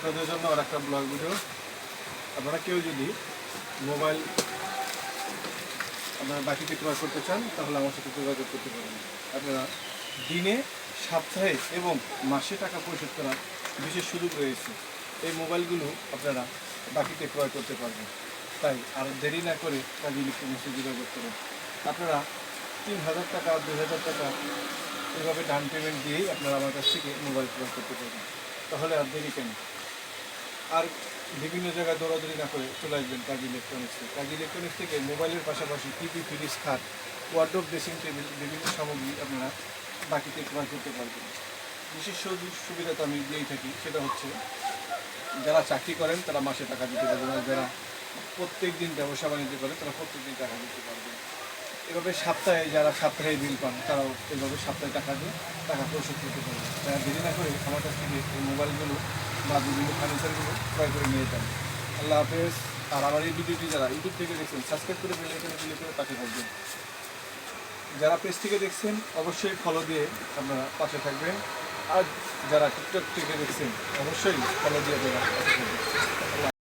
আপনাদের জন্য আর একটা ব্লগ ভিডিও। আপনারা কেউ যদি মোবাইল আপনারা বাকিতে ক্রয় করতে চান তাহলে আমার সাথে যোগাযোগ করতে পারেন। আপনারা দিনে, সপ্তাহে এবং মাসে টাকা পরিশোধ করার বিশেষ সুযোগ রয়েছে। এই মোবাইলগুলো আপনারা বাকিতে ক্রয় করতে পারবেন। তাই আর দেরি না করে কাজী ইলেকট্রনিক্সে যোগাযোগ করুন। আপনারা 3000 টাকা, 2000 টাকা এভাবে ডাউন পেমেন্ট দিয়েই আপনারা আমার কাছ থেকে মোবাইল ক্রয় করতে পারবেন। তাহলে আর দেরি কেন? আর বিভিন্ন জায়গায় দৌড়াদৌড়ি না করে চলে আসবেন কাজী ইলেকট্রনিক্সে। কাজী ইলেকট্রনিক্স থেকে মোবাইলের পাশাপাশি টিভি, ফ্রিজ, খাট, ওয়ার্ডরোব, ড্রেসিং টেবিল বিভিন্ন সামগ্রী আপনারা বাকিতে ক্রয় করতে পারবেন। বিশেষ সুবিধা তো আমি দিয়েই থাকি, সেটা হচ্ছে যারা চাকরি করেন তারা মাসে টাকা দিতে পারবেন, আর যারা প্রত্যেক দিন ব্যবসা বাণিজ্য করেন তারা প্রত্যেক দিন টাকা দিতে পারবেন। এভাবে সপ্তাহে যারা সপ্তাহে বিল পান তারাও এভাবে সপ্তাহে টাকা দিয়ে টাকা পরিশোধ করতে পারবেন। তারা দেরি না করে আমার কাছ থেকে এই মোবাইলগুলো বা বিভিন্ন ফার্নিচারগুলো ক্রয় করে নিয়ে যান। আল্লাহ হাফেজ। আর আমার এই ভিডিওটি যারা ইউটিউব থেকে দেখছেন সাবস্ক্রাইব করে বেল আইকনে ক্লিক করে পাশে থাকবেন। যারা পেজ থেকে দেখছেন অবশ্যই ফলো দিয়ে আপনারা পাশে থাকবেন। আর যারা টিকটক থেকে দেখছেন অবশ্যই ফলো দিয়ে আপনারা পাশে থাকবেন।